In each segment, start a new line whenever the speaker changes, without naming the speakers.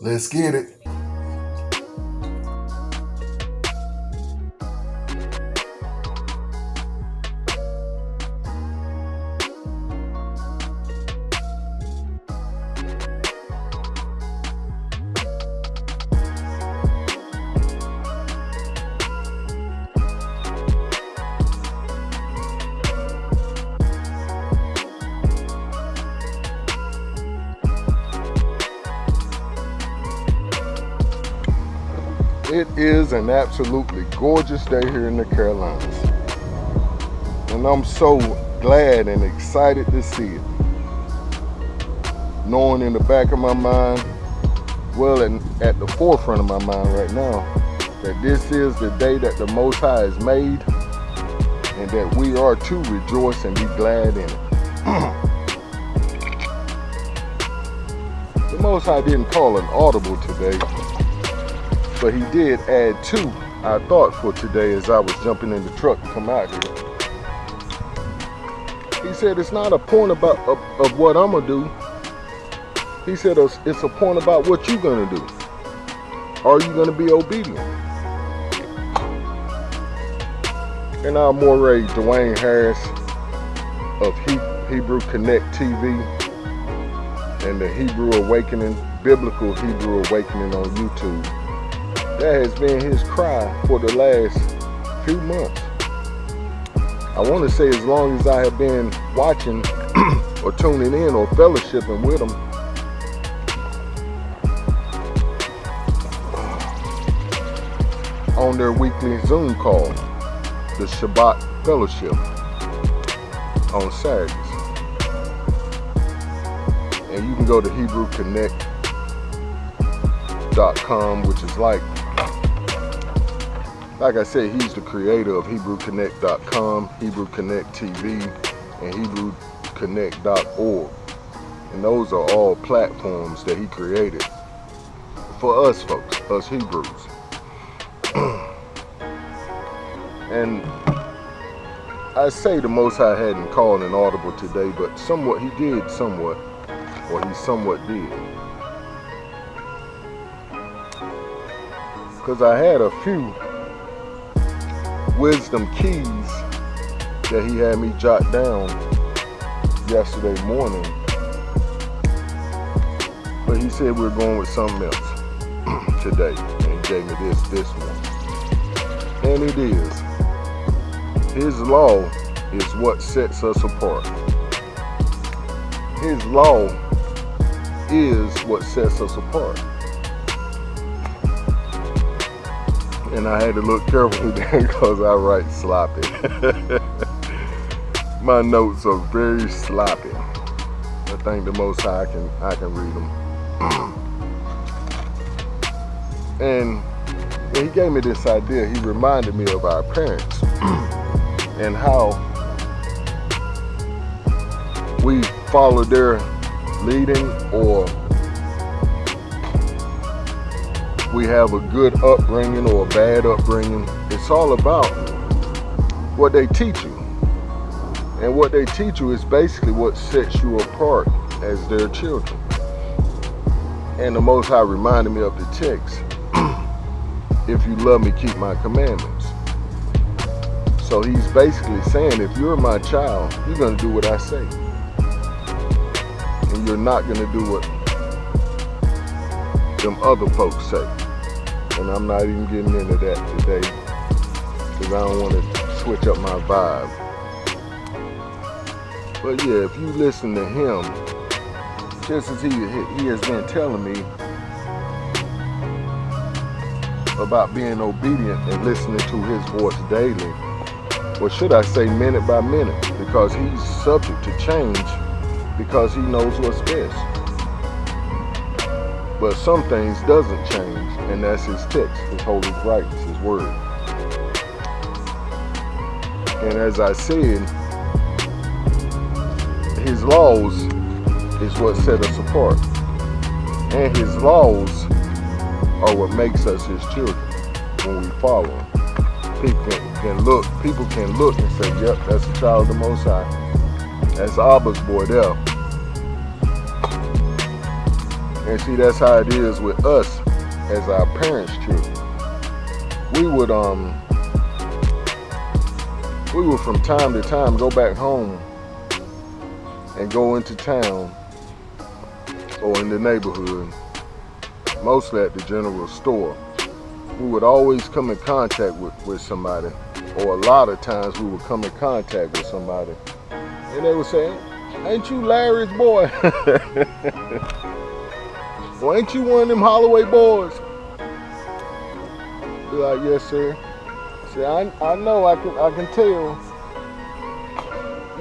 Let's get it. It is an absolutely gorgeous day here in the Carolinas. And I'm so glad and excited to see it. Knowing in the back of my mind, well, at the forefront of my mind right now, that this is the day that the Most High has made and that we are to rejoice and be glad in it. The Most High didn't call an audible today, but he did add to our thought for today as I was jumping in the truck to come out here. He said it's not a point about of what I'm going to do. He said it's a point about what you're going to do. Are you going to be obedient? And our Moray Dwayne Harris of Hebrew Connect TV and the Hebrew Awakening, Biblical Hebrew Awakening on YouTube. That has been his cry for the last few months. I want to say as long as I have been watching or tuning in or fellowshipping with him. On their weekly Zoom call, the Shabbat Fellowship on Saturdays. And you can go to HebrewConnect.com, which is like I said, he's the creator of HebrewConnect.com, Hebrew Connect TV, and HebrewConnect.org. And those are all platforms that he created for us folks, us Hebrews. And I say the Most High hadn't called an audible today, but somewhat he did somewhat, or he somewhat did. Because I had a few wisdom keys that he had me jot down yesterday morning, but he said we're going with something else today, and he gave me this one, and it is his law is what sets us apart. His law is what sets us apart. And I had to look carefully there because I write sloppy. My notes are very sloppy. I thank the Most High I can read them. And when he gave me this idea, he reminded me of our parents and how we follow their leading, or we have a good upbringing or a bad upbringing. It's all about what they teach you. And what they teach you is basically what sets you apart as their children. And the Most High reminded me of the text, if you love me, keep my commandments. So he's basically saying, if you're my child, you're going to do what I say. And you're not going to do what them other folks say. And I'm not even getting into that today because I don't want to switch up my vibe. But yeah, if you listen to him, just as he has been telling me about being obedient and listening to his voice daily, or should I say minute by minute, because he's subject to change because he knows what's best. But some things doesn't change, and that's his text, his holy writings, his word. And as I said, his laws is what set us apart. And his laws are what makes us his children when we follow him. People can look and say, yep, that's a child of the Most High. That's Abba's boy there. And see, that's how it is with us as our parents' children. We would from time to time go back home and go into town or in the neighborhood, mostly at the general store. We would always come in contact with somebody, or a lot of times we would come in contact with somebody, and they would say, "Ain't you Larry's boy?" "Well, ain't you one of them Holloway boys?" Be like, "Yes, sir." Say, I know, I can tell.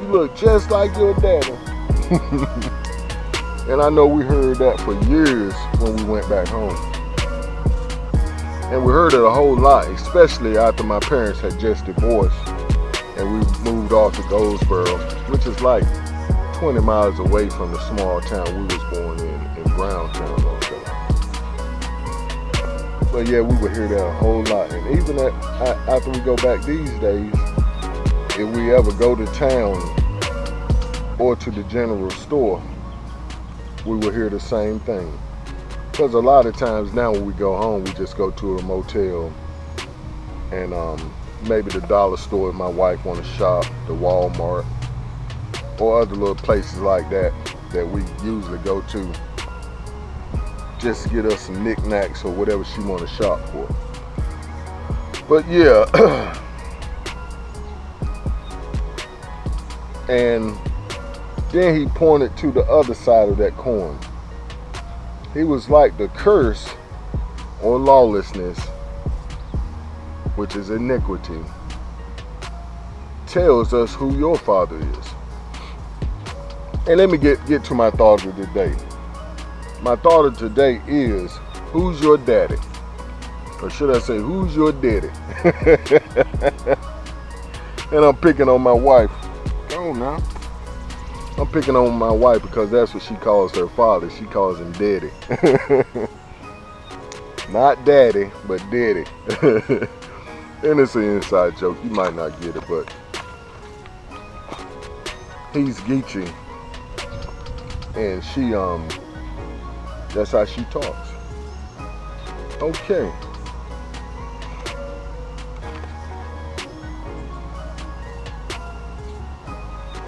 You look just like your daddy." And I know we heard that for years when we went back home. And we heard it a whole lot, especially after my parents had just divorced and we moved off to Goldsboro, which is like 20 miles away from the small town we was born in Browntown, North Carolina. But yeah, we would hear that a whole lot. And even after we go back these days, if we ever go to town or to the general store, we will hear the same thing. Because a lot of times now when we go home, we just go to a motel and maybe the dollar store if my wife want to shop, the Walmart, or other little places like that we usually go to just to get us some knickknacks or whatever she want to shop for. But yeah, and then he pointed to the other side of that coin. He was like, the curse or lawlessness, which is iniquity, tells us who your father is. And let me get to my thought of the day. My thought of today is, who's your daddy? Or should I say, who's your daddy? And I'm picking on my wife. Go on now. I'm picking on my wife because that's what she calls her father. She calls him daddy. Not daddy, but daddy. And it's an inside joke. You might not get it, but he's Geechee. And she, that's how she talks. Okay.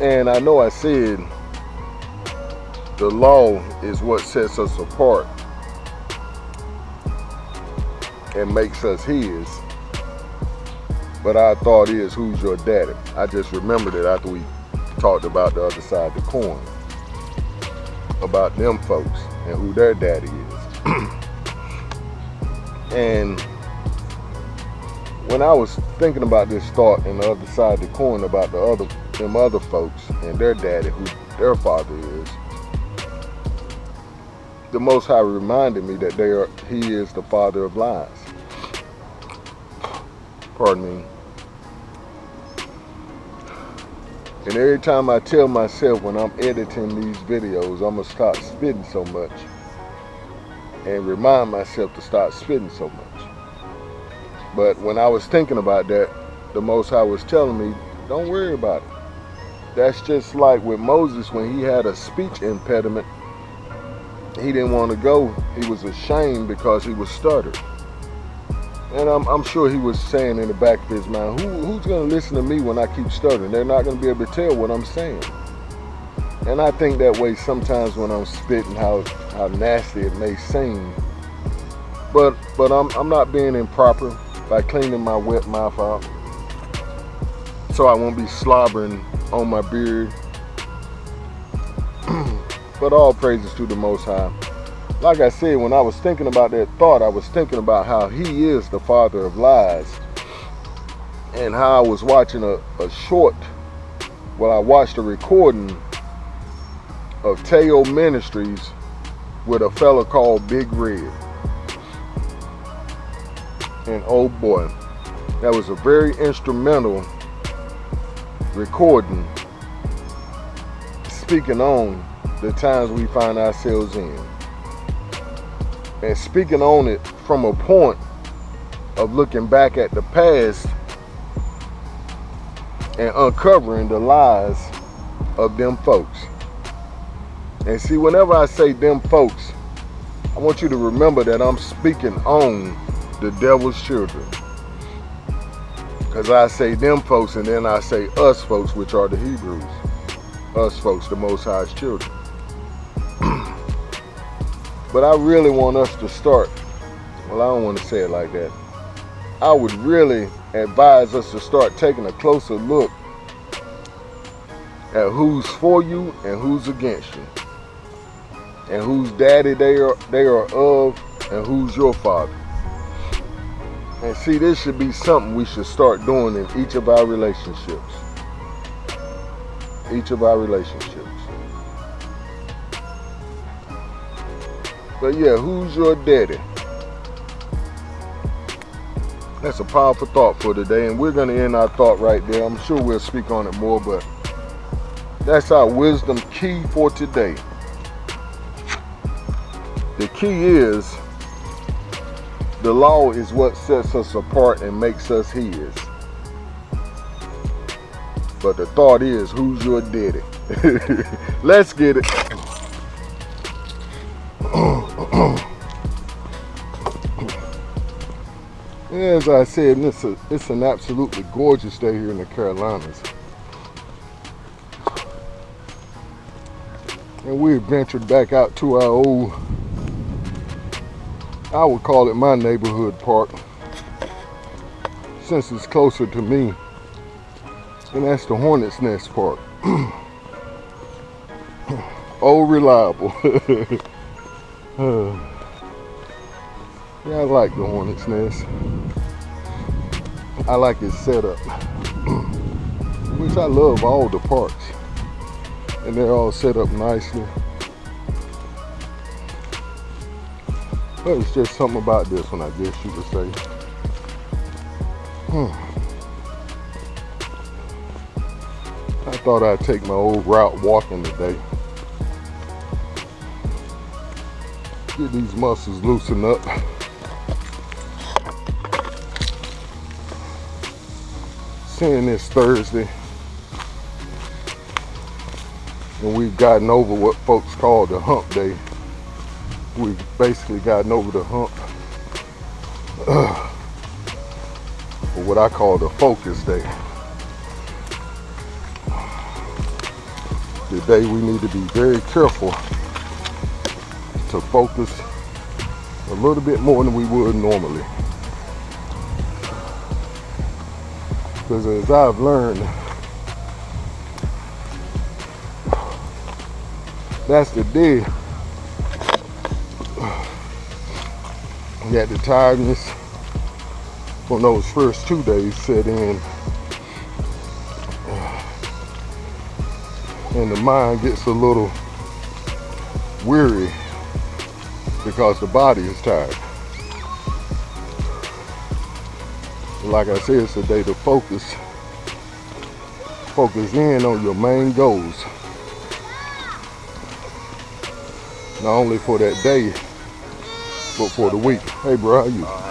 And I know I said the law is what sets us apart and makes us his. But our thought is, who's your daddy? I just remembered it after we talked about the other side of the coin, about them folks and who their daddy is. And when I was thinking about this thought and the other side of the coin about them other folks and their daddy, who their father is, the Most High reminded me that he is the father of lies. Pardon me. And every time I tell myself when I'm editing these videos, I'm gonna stop spitting so much, and remind myself to stop spitting so much. But when I was thinking about that, the Most High was telling me, don't worry about it. That's just like with Moses when he had a speech impediment. He didn't want to go. He was ashamed because he was stuttered. And I'm sure he was saying in the back of his mind, who's going to listen to me when I keep stuttering? They're not going to be able to tell what I'm saying. And I think that way sometimes when I'm spitting, how nasty it may seem. But I'm not being improper by cleaning my wet mouth out, so I won't be slobbering on my beard. But all praises to the Most High. Like I said, when I was thinking about that thought, I was thinking about how he is the father of lies, and how I was watching I watched a recording of Teo Ministries with a fella called Big Red. And oh boy, that was a very instrumental recording, speaking on the times we find ourselves in, and speaking on it from a point of looking back at the past and uncovering the lies of them folks. And see, whenever I say them folks, want you to remember that I'm speaking on the devil's children. Because I say them folks and then I say us folks, which are the Hebrews. Us folks, the Most High's children. But I really want us to start, well, I don't want to say it like that. I would really advise us to start taking a closer look at who's for you and who's against you. And whose daddy they are of and who's your father. And see, this should be something we should start doing in each of our relationships. Each of our relationships. But yeah, who's your daddy? That's a powerful thought for today, and we're going to end our thought right there. I'm sure we'll speak on it more, but that's our wisdom key for today. The key is, the law is what sets us apart and makes us his. But the thought is, who's your daddy? Let's get it. As I said, it's an absolutely gorgeous day here in the Carolinas. And we've ventured back out to our old, I would call it my neighborhood park, since it's closer to me, and that's the Hornet's Nest Park. Oh, reliable. Yeah, I like the Hornet's Nest. I like its setup, which I love all the parks, and they're all set up nicely. But it's just something about this one, I guess you could say. I thought I'd take my old route walking today. Get these muscles loosened up. Seeing this Thursday, and we've gotten over what folks call the hump day. We've basically gotten over the hump, or what I call the focus day. The day we need to be very careful to focus a little bit more than we would normally. Because as I've learned, that's the day that the tiredness from those first 2 days set in, and the mind gets a little weary because the body is tired. Like I said, it's a day to focus in on your main goals. Not only for that day, but for the week. Hey bro, how you?
How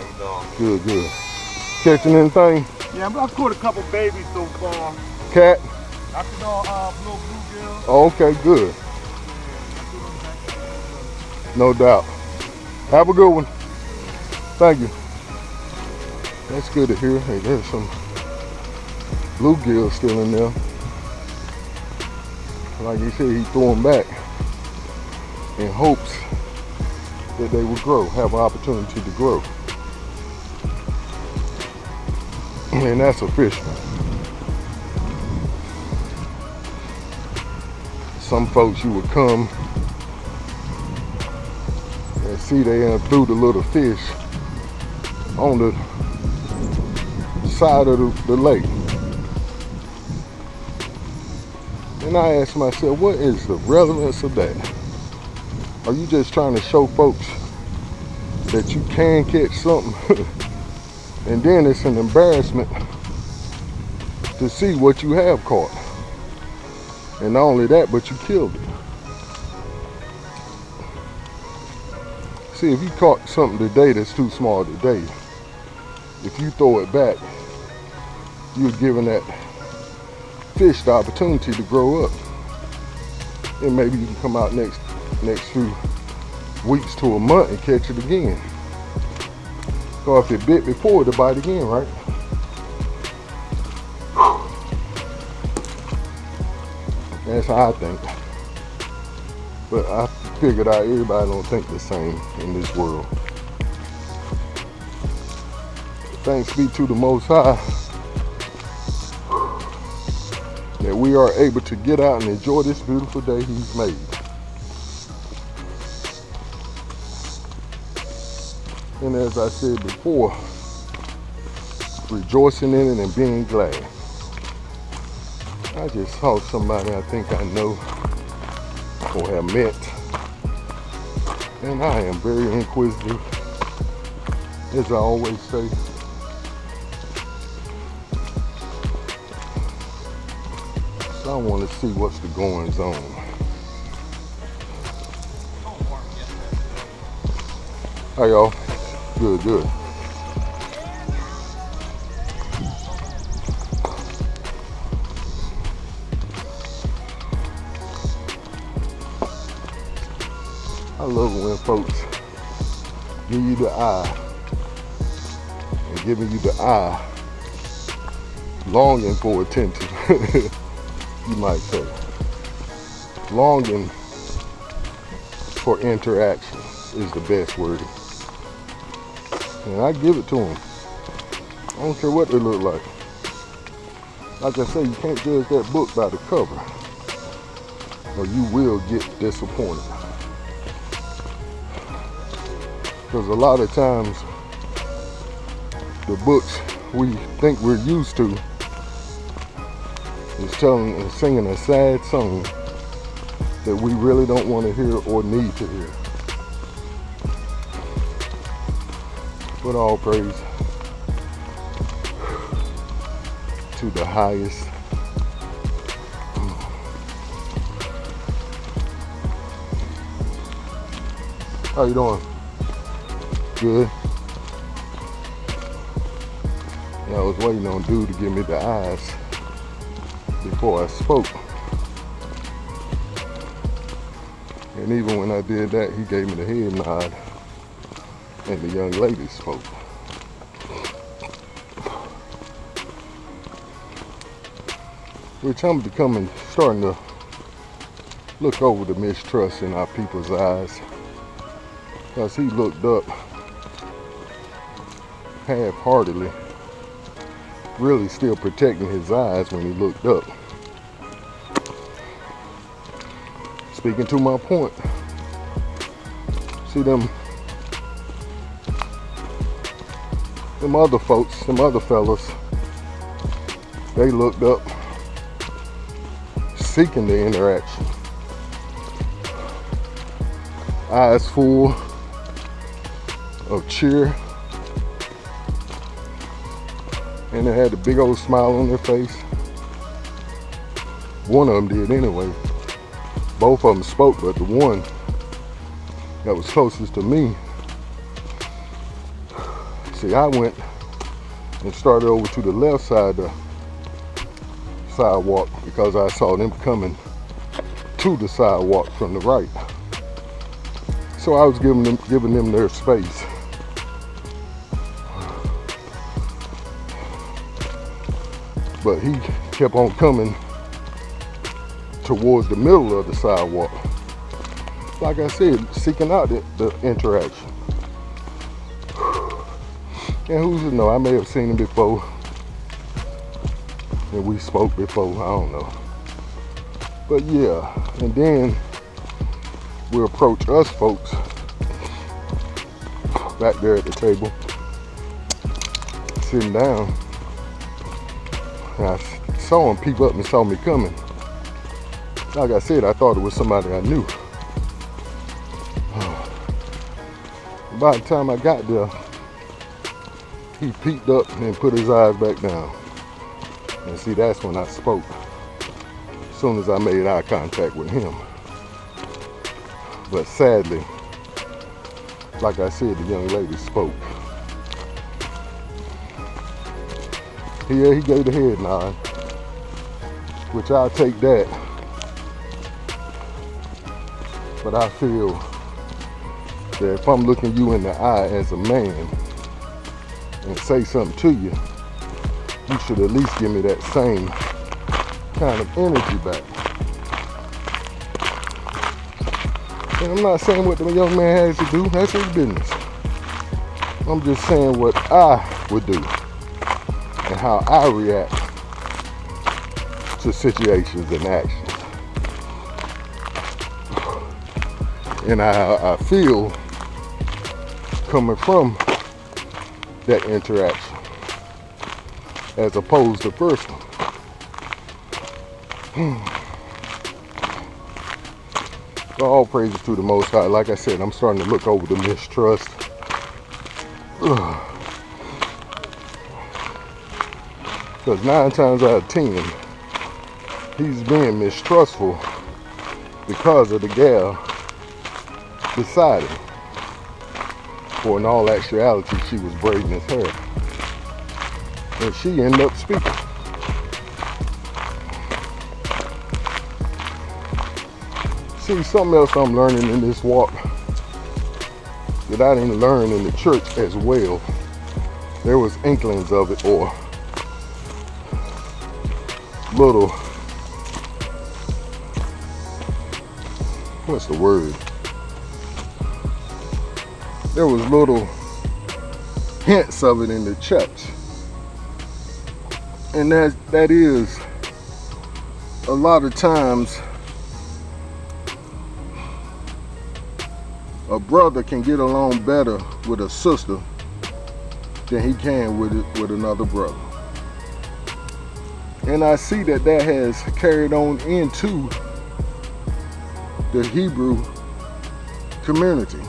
you doing?
Good. Catching anything?
Yeah, I've caught a couple babies so far.
Cat?
I saw blue bluegill.
Oh, okay, good. No doubt. Have a good one. Thank you. That's good to hear. Hey, there's some bluegill still in there. Like he said, he threw them back in hopes that they would grow, have an opportunity to grow. And that's a fisherman. Some folks, you would come and see they threw the little fish on the side of the lake. And I asked myself, what is the relevance of that? Are you just trying to show folks that you can catch something? And then it's an embarrassment to see what you have caught. And not only that, but you killed it. See, if you caught something today that's too small today, if you throw it back, you're giving that fish the opportunity to grow up. And maybe you can come out next few weeks to a month and catch it again. So if it bit before, it'll bite again, right? That's how I think. But I figured out everybody don't think the same in this world. Thanks be to the Most High that we are able to get out and enjoy this beautiful day He's made. And as I said before, rejoicing in it and being glad. I just saw somebody I think I know or have met, and I am very inquisitive, as I always say. So I want to see what's the goings on. Hi y'all. Good, good. I love it when folks give you the eye and giving you the eye, longing for attention, you might say. Longing for interaction is the best word. And I give it to them. I don't care what they look like. Like I say, you can't judge that book by the cover, or you will get disappointed. Because a lot of times, the books we think we're used to is telling and singing a sad song that we really don't want to hear or need to hear. But all praise to the highest. How you doing? Good. Yeah, I was waiting on dude to give me the eyes before I spoke. And even when I did that, he gave me the head nod and the young lady spoke. Which I'm starting to look over the mistrust in our people's eyes. Because he looked up half-heartedly, really still protecting his eyes when he looked up. Speaking to my point, see them other folks, them other fellas, they looked up seeking the interaction. Eyes full of cheer, and they had a big old smile on their face. One of them did anyway. Both of them spoke, but the one that was closest to me, see, I went and started over to the left side of the sidewalk because I saw them coming to the sidewalk from the right. So I was giving them their space. But he kept on coming towards the middle of the sidewalk. Like I said, seeking out the interaction. And who's to know, I may have seen him before. And we spoke before, I don't know. But yeah, and then we approach us folks back there at the table, sitting down. And I saw him peep up and saw me coming. Like I said, I thought it was somebody I knew. By the time I got there, he peeked up and put his eyes back down. And see, that's when I spoke. As soon as I made eye contact with him. But sadly, like I said, the young lady spoke. Yeah, he gave the head nod, which I'll take that. But I feel that if I'm looking you in the eye as a man and say something to you, you should at least give me that same kind of energy back. And I'm not saying what the young man has to do, that's his business. I'm just saying what I would do and how I react to situations and actions. And I feel coming from that interaction as opposed to personal. All praises to the Most High. Like I said, I'm starting to look over the mistrust. Because 9 times out of 10, he's being mistrustful because of the gal beside him. For in all actuality, she was braiding his hair. And she ended up speaking. See, something else I'm learning in this walk that I didn't learn in the church as well. There was inklings of it, or little, what's the word? There was little hints of it in the church. And that is a lot of times a brother can get along better with a sister than he can with another brother. And I see that has carried on into the Hebrew community.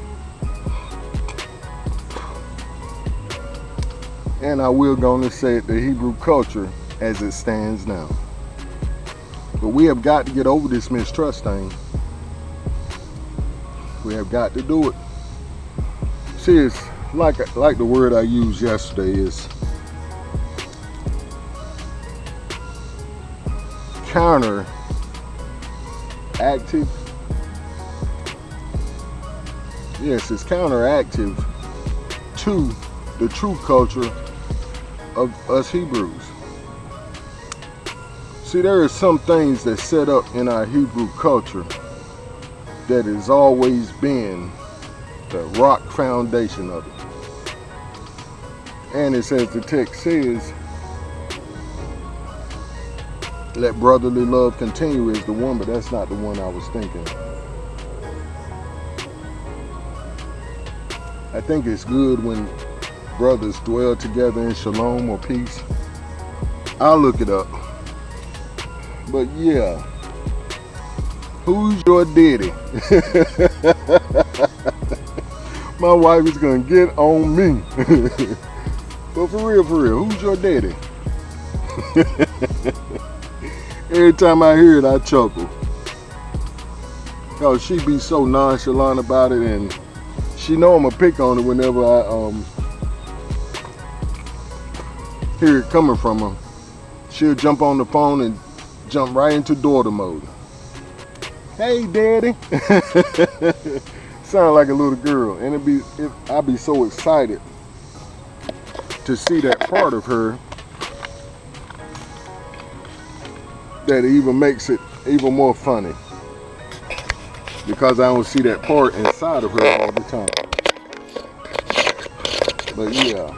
And I will go on to say the Hebrew culture as it stands now. But we have got to get over this mistrust thing. We have got to do it. See, it's like the word I used yesterday is counteractive. Yes, it's counteractive to the true culture of us Hebrews. See, there are some things that set up in our Hebrew culture that has always been the rock foundation of it. And it says, the text says, let brotherly love continue is the one, but that's not the one I was thinking. I think it's good when brothers dwell together in shalom or peace. I'll look it up. But yeah, who's your daddy? My wife is gonna get on me. But for real, who's your daddy? Every time I hear it, I chuckle. Cause she be so nonchalant about it, and she know I'ma pick on her whenever I hear it coming from her. She'll jump on the phone and jump right into daughter mode. Hey, daddy. Sound like a little girl, and I'd be so excited to see that part of her that it even makes it even more funny, because I don't see that part inside of her all the time. But yeah,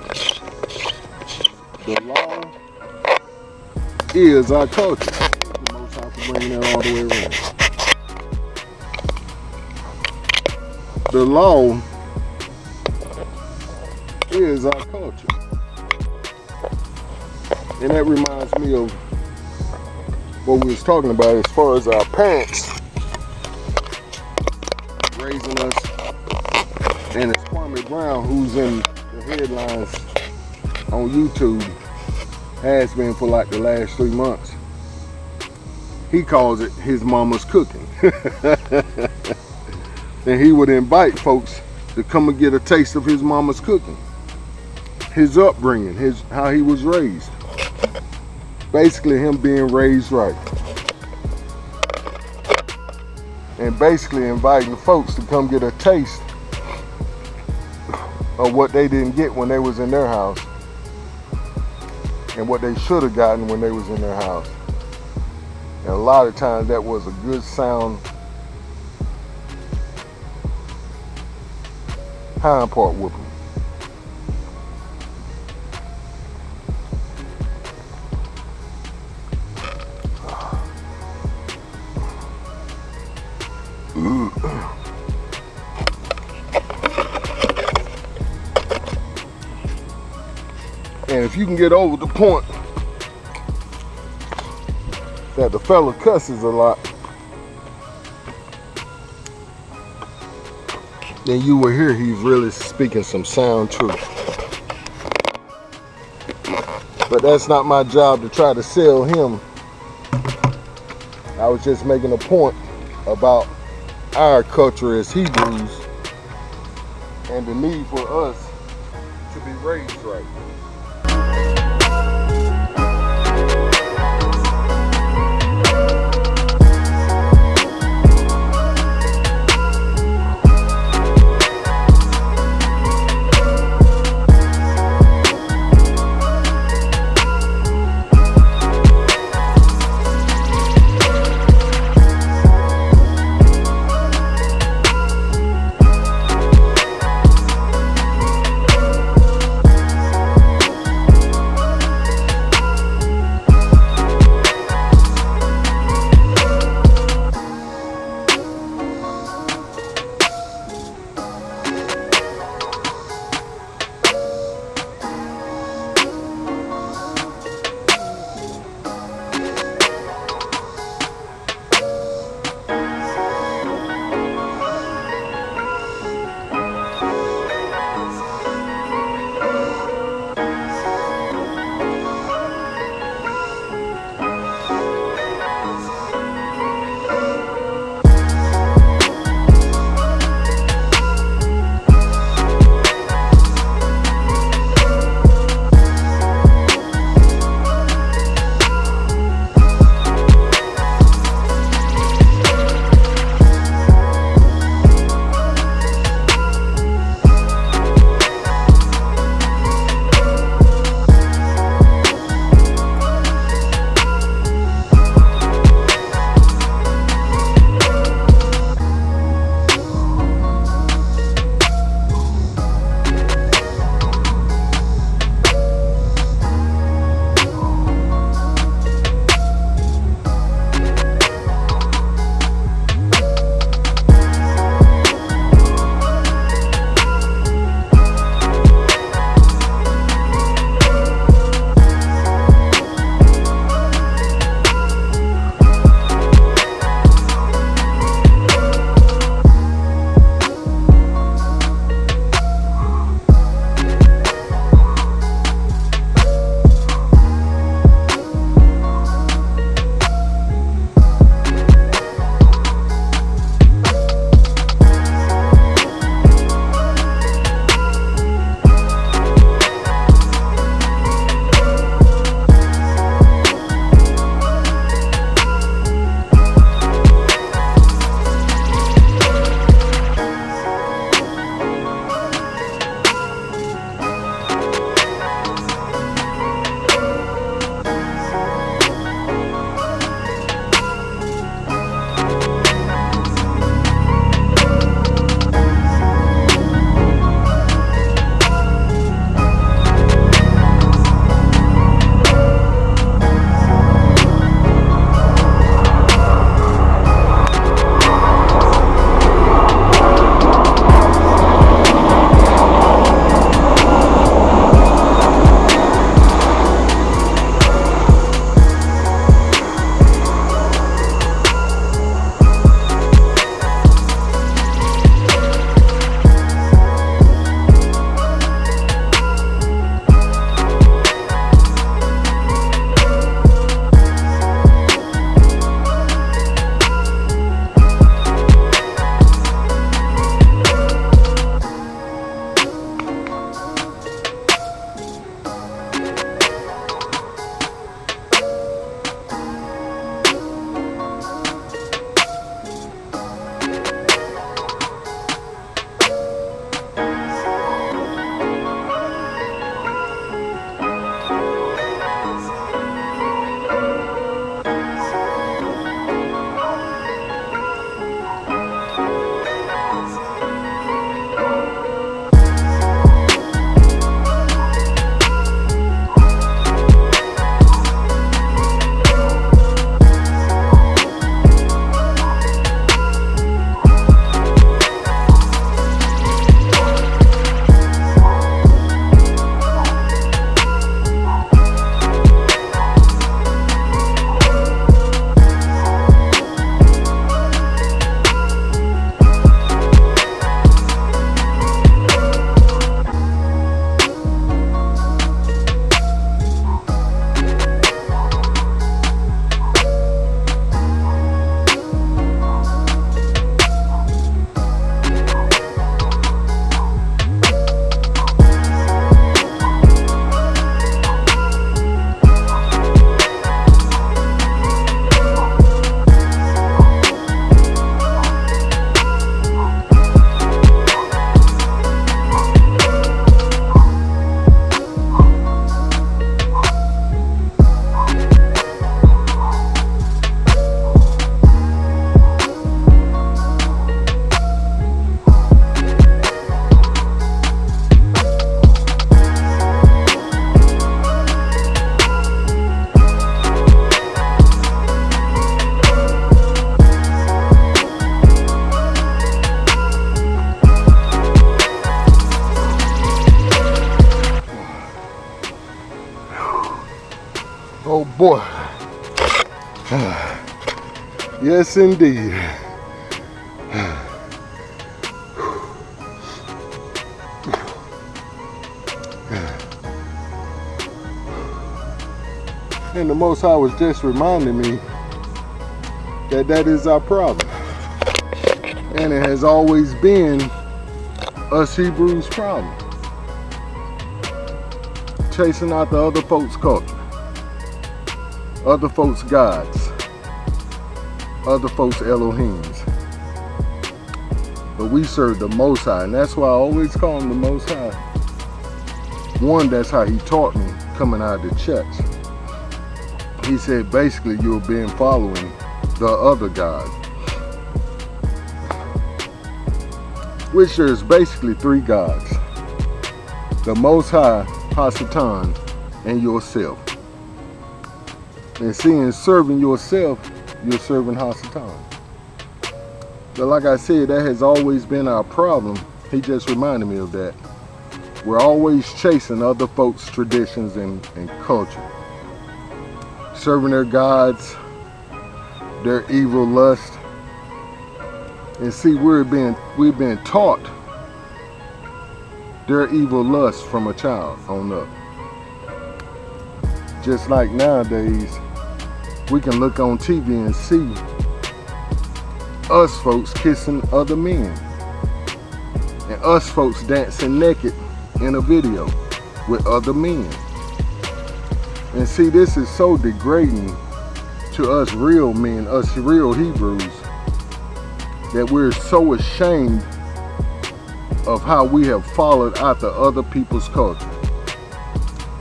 the law is our culture. The Most High for bringing that all the way around. The law is our culture. And that reminds me of what we was talking about as far as our parents raising us. And it's Kwame Brown, who's in the headlines on YouTube, has been for like the last 3 months. He calls it his mama's cooking. And he would invite folks to come and get a taste of his mama's cooking, his upbringing, how he was raised. Basically him being raised right. And basically inviting folks to come get a taste of what they didn't get when they was in their house and what they should have gotten when they was in their house. And a lot of times that was a good sound hind part whooping. And if you can get over the point that the fella cusses a lot, then you will hear he's really speaking some sound truth. But that's not my job to try to sell him. I was just making a point about our culture as Hebrews and the need for us to be raised right. Oh boy. Yes, indeed. And the Most High was just reminding me that that is our problem. And it has always been us Hebrews' problem. Chasing out the other folks' culture, other folks' gods, other folks' Elohims. But we serve the Most High, and that's why I always call him the Most High. One, that's how he taught me coming out of the church. He said basically you'll be following the other God, which there's basically three gods: the Most High, Hasatan, and yourself. And seeing serving yourself, you're serving Hasatan. But like I said, that has always been our problem. He just reminded me of that. We're always chasing other folks' traditions and culture, serving their gods, their evil lust. And see, we've been taught their evil lust from a child on up. Just like nowadays, we can look on TV and see us folks kissing other men, and us folks dancing naked in a video with other men. And see, this is so degrading to us real men, us real Hebrews, that we're so ashamed of how we have followed after other people's culture.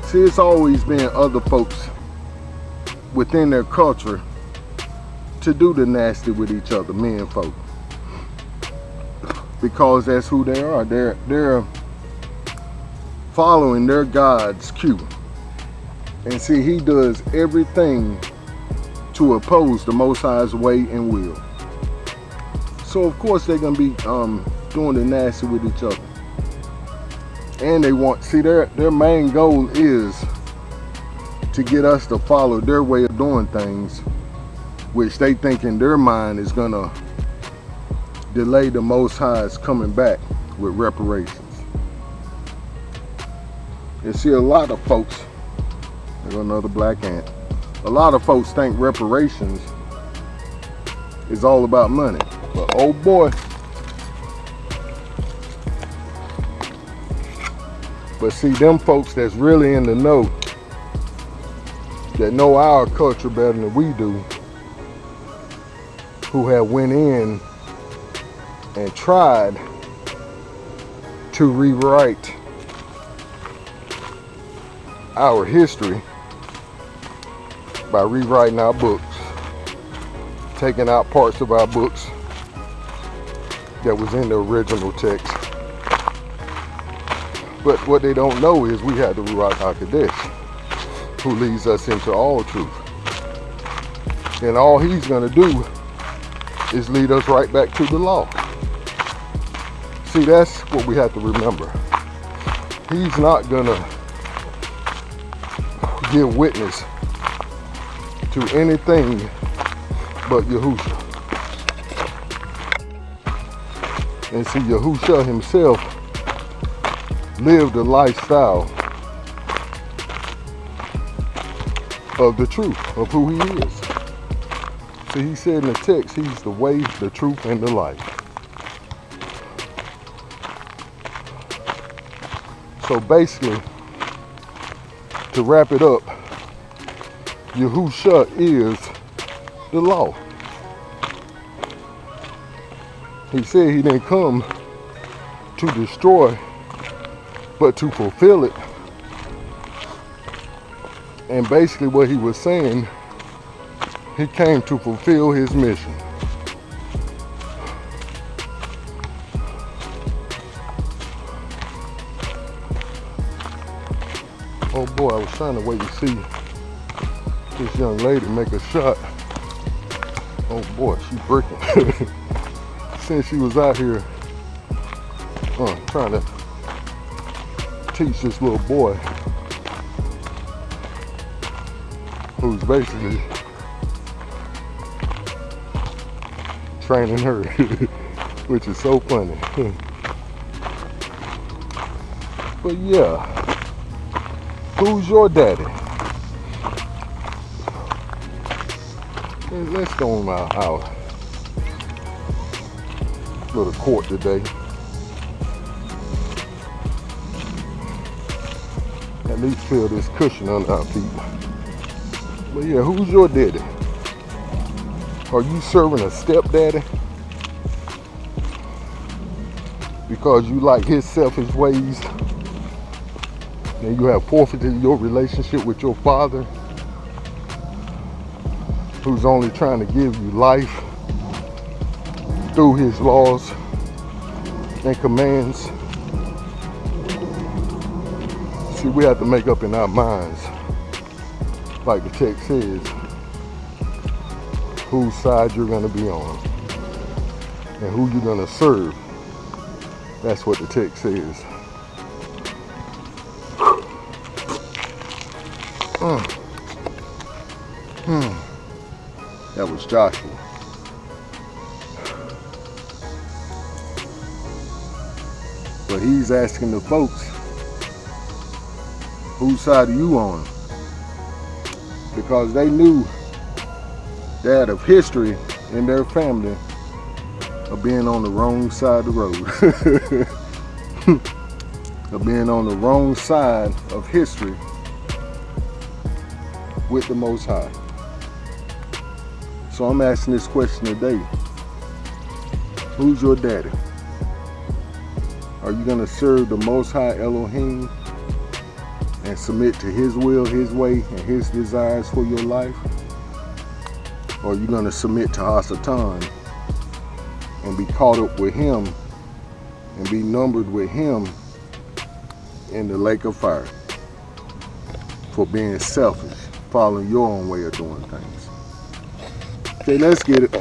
See, it's always been other folks within their culture to do the nasty with each other, men folk. Because that's who they are. They're following their God's cue. And see, he does everything to oppose the Most High's way and will. So of course they're gonna be doing the nasty with each other. And they want, see, their main goal is to get us to follow their way of doing things, which they think in their mind is gonna delay the Most High's coming back with reparations. You see, a lot of folks, there's another black ant, a lot of folks think reparations is all about money. But oh boy. But see, them folks that's really in the know, that know our culture better than we do, who have went in and tried to rewrite our history by rewriting our books, taking out parts of our books that was in the original text. But what they don't know is we had the Ruach HaKodesh, who leads us into all truth. And all he's gonna do is lead us right back to the law. See, that's what we have to remember. He's not gonna give witness to anything but Yahusha. And see, Yahusha himself lived a lifestyle of the truth, of who he is. See, he said in the text, he's the way, the truth, and the life. So basically, to wrap it up, Yahusha is the law. He said he didn't come to destroy, but to fulfill it. And basically what he was saying, he came to fulfill his mission. Oh boy, I was trying to wait to see this young lady make a shot. Oh boy, she's breaking. Since she was out here trying to teach this little boy who's basically training her, which is so funny. But yeah, who's your daddy? And let's go on our little court today. At least feel this cushion under our feet. But yeah, who's your daddy? Are you serving a stepdaddy because you like his selfish ways and you have forfeited your relationship with your father, who's only trying to give you life through his laws and commands? See, we have to make up in our minds, like the text says, whose side you're going to be on and who you're going to serve. That's what the text says. That was Joshua. But he's asking the folks, whose side are you on? Because they knew that of history in their family of being on the wrong side of the road. Of being on the wrong side of history with the Most High. So I'm asking this question today. Who's your daddy? Are you going to serve the Most High Elohim and submit to his will, his way, and his desires for your life? Or are you going to submit to Hasatan and be caught up with him and be numbered with him in the lake of fire for being selfish, following your own way of doing things? Okay, let's get it.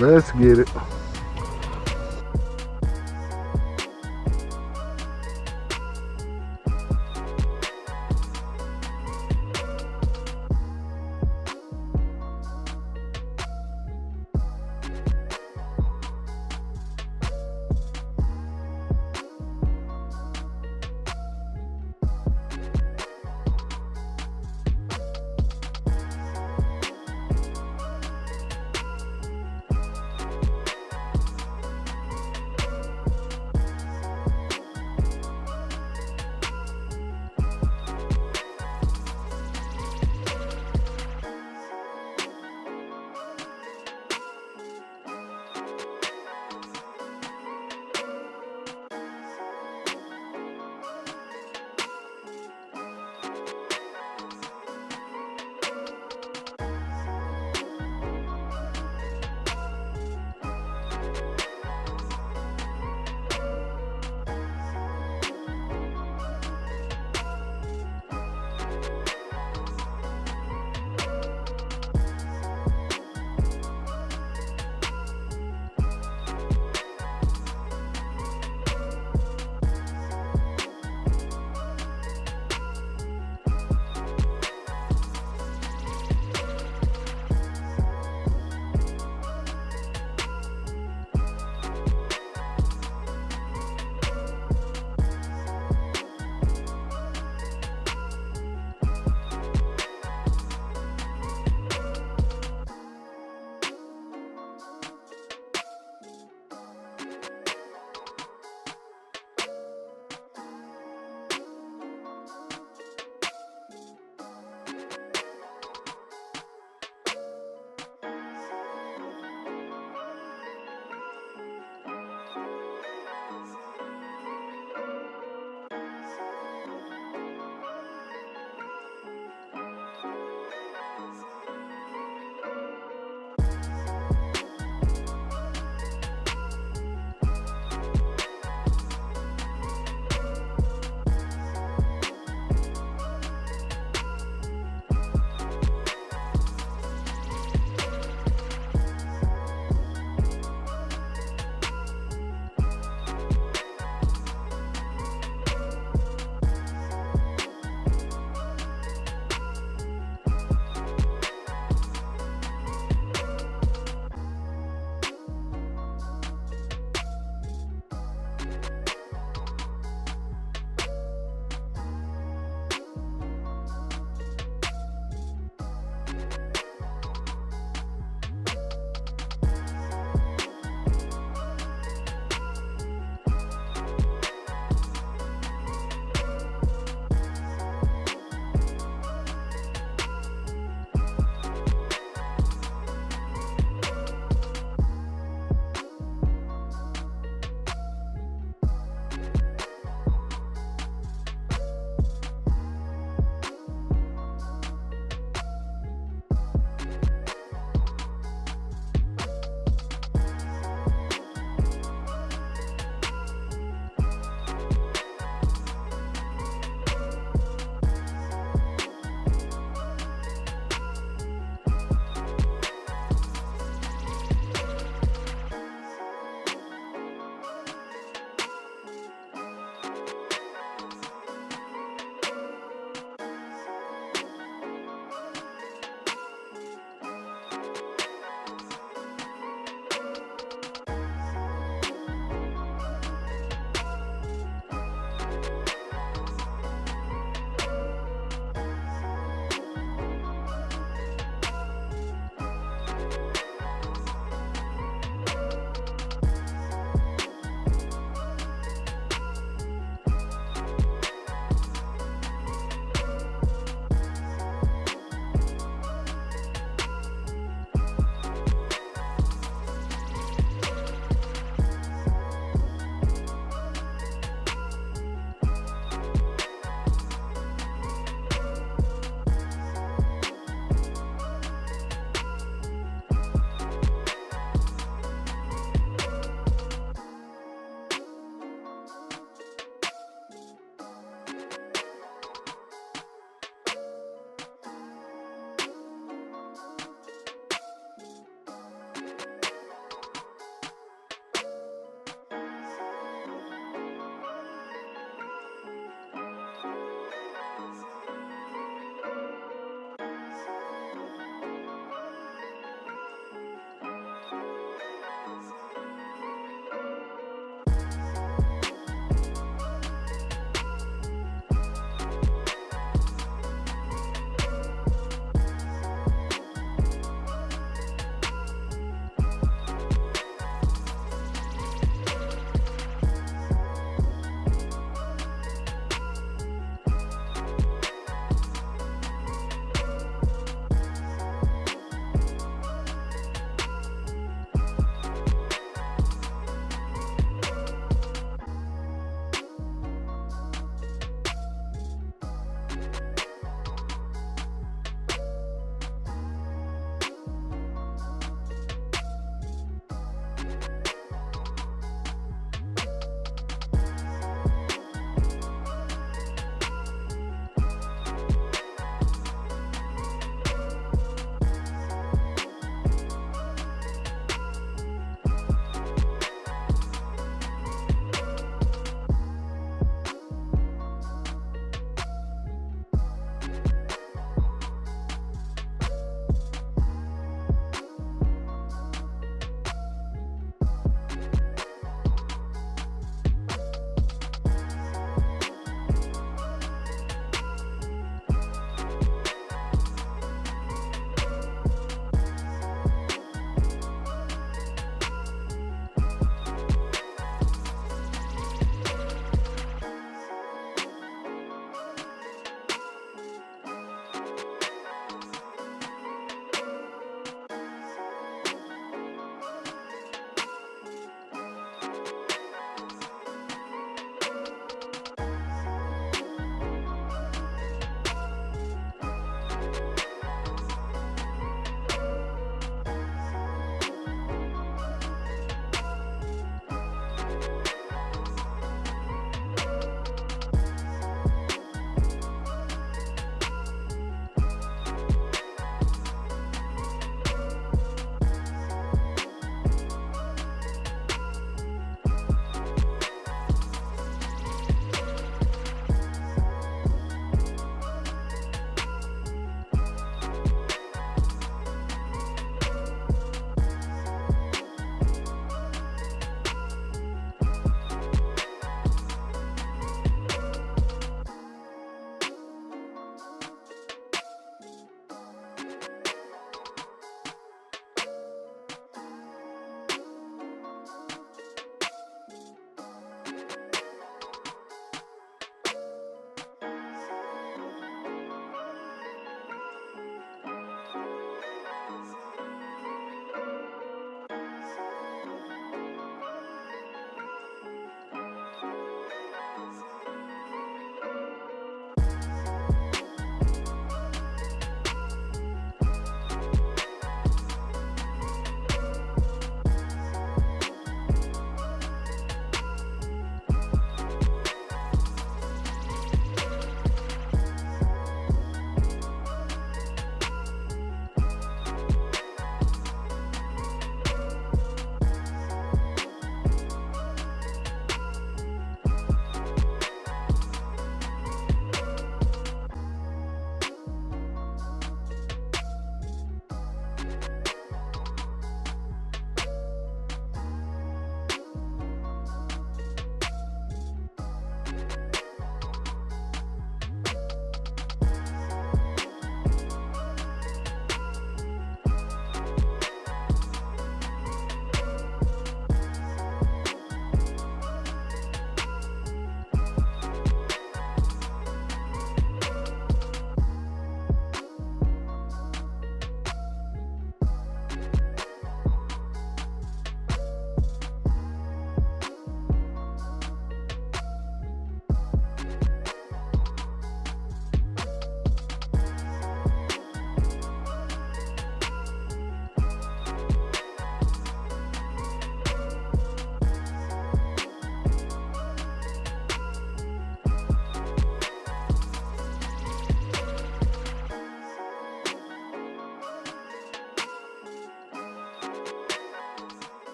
Let's get it.